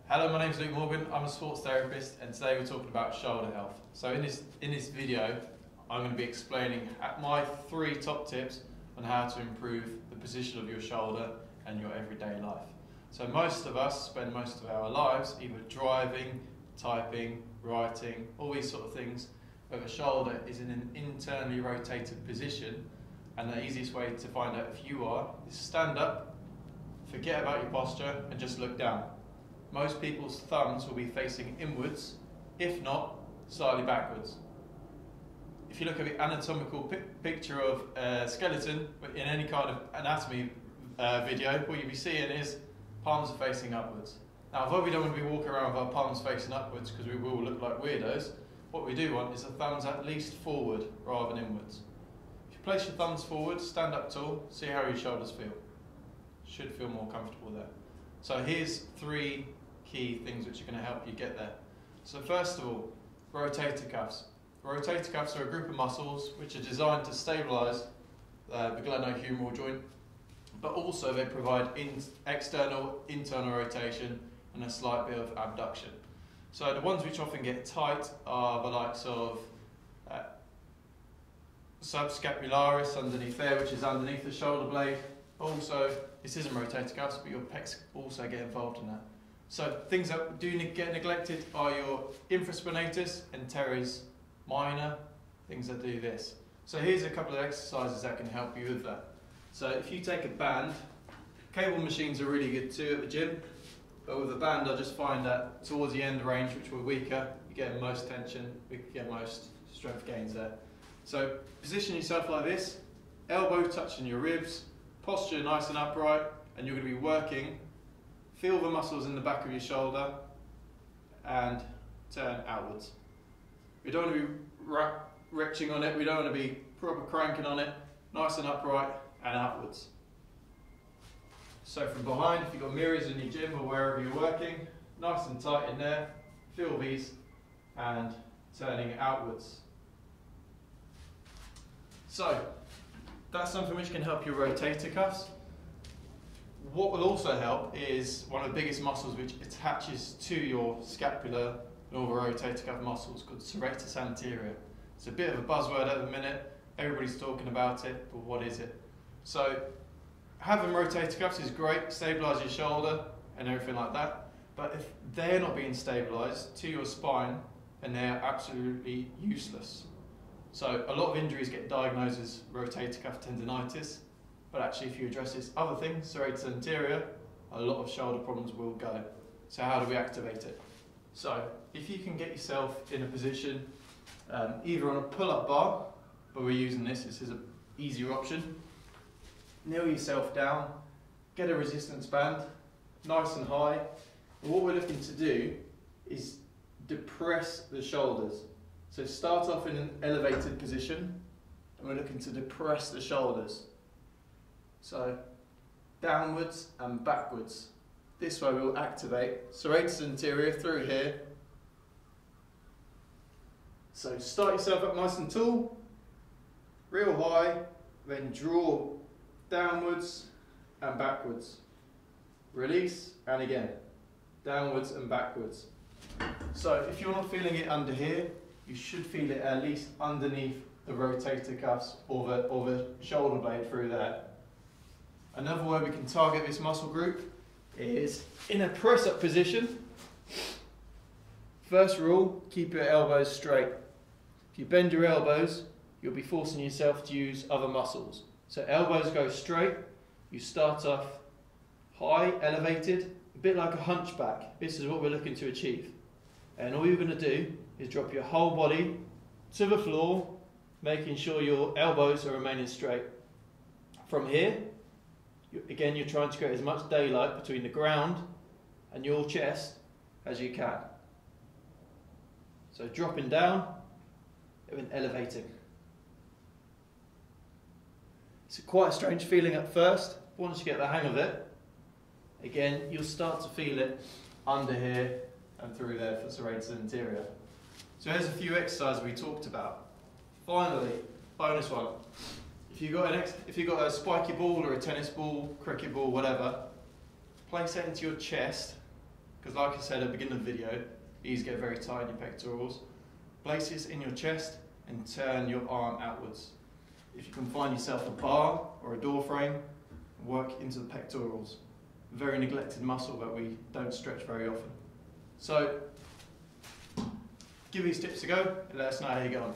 Hello, my name is Luke Morgan. I'm a sports therapist, and today we're talking about shoulder health. So in this video, I'm going to be explaining my 3 top tips on how to improve the position of your shoulder and your everyday life. So most of us spend most of our lives either driving, typing, writing, all these sort of things, where the shoulder is in an internally rotated position, and the easiest way to find out if you are is stand up, forget about your posture, and just look down. Most people's thumbs will be facing inwards, if not slightly backwards. If you look at the anatomical picture of a skeleton in any kind of anatomy video, what you'll be seeing is palms are facing upwards. Now, although we don't want to be walking around with our palms facing upwards because we will look like weirdos, what we do want is the thumbs at least forward rather than inwards. If you place your thumbs forward, stand up tall, see how your shoulders feel. Should feel more comfortable there. So here's 3 key things which are going to help you get there. So first of all, rotator cuffs. Rotator cuffs are a group of muscles which are designed to stabilise the glenohumeral joint, but also they provide external, internal rotation and a slight bit of abduction. So the ones which often get tight are the likes of subscapularis underneath there, which is underneath the shoulder blade. Also, this isn't rotator cuffs, but your pecs also get involved in that. So things that do get neglected are your infraspinatus and teres minor, things that do this. So here's a couple of exercises that can help you with that. So if you take a band, cable machines are really good too at the gym, but with a band I just find that towards the end range, which we're weaker, you get most tension, we get most strength gains there. So position yourself like this, elbow touching your ribs, posture nice and upright, and you're going to be working. Feel the muscles in the back of your shoulder and turn outwards. We don't want to be retching on it, we don't want to be proper cranking on it, nice and upright and outwards. So from behind, if you've got mirrors in your gym or wherever you're working, nice and tight in there, feel these and turning outwards. So that's something which can help your rotator cuffs. What will also help is one of the biggest muscles which attaches to your scapula and all the rotator cuff muscles, called serratus anterior. It's a bit of a buzzword at the minute, everybody's talking about it, but what is it? So having rotator cuffs is great, stabilise your shoulder and everything like that, but if they're not being stabilised to your spine, then they're absolutely useless. So a lot of injuries get diagnosed as rotator cuff tendinitis, but actually if you address this other thing, serratus anterior, a lot of shoulder problems will go. So how do we activate it? So if you can get yourself in a position, either on a pull-up bar, but we're using this is an easier option, kneel yourself down, get a resistance band, nice and high, and what we're looking to do is depress the shoulders. So start off in an elevated position, and we're looking to depress the shoulders. So downwards and backwards. This way we'll activate serratus anterior through here. So start yourself up nice and tall, real high, then draw downwards and backwards. Release, and again, downwards and backwards. So if you're not feeling it under here, you should feel it at least underneath the rotator cuffs or the shoulder blade through there. Another way we can target this muscle group is in a press-up position. First rule, keep your elbows straight. If you bend your elbows, you'll be forcing yourself to use other muscles. So elbows go straight, you start off high, elevated, a bit like a hunchback. This is what we're looking to achieve. And all you're going to do is drop your whole body to the floor, making sure your elbows are remaining straight. From here, again, you're trying to create as much daylight between the ground and your chest as you can. So dropping down and then elevating. It's quite a strange feeling at first. Once you get the hang of it, again, you'll start to feel it under here and through there for serratus anterior. So here's a few exercises we talked about. Finally, bonus one. If you've got a spiky ball or a tennis ball, cricket ball, whatever, place it into your chest, because like I said at the beginning of the video, these get very tight in your pectorals. Place this in your chest and turn your arm outwards. If you can find yourself a bar or a door frame, work into the pectorals. Very neglected muscle that we don't stretch very often. So give these tips a go and let us know how you get on.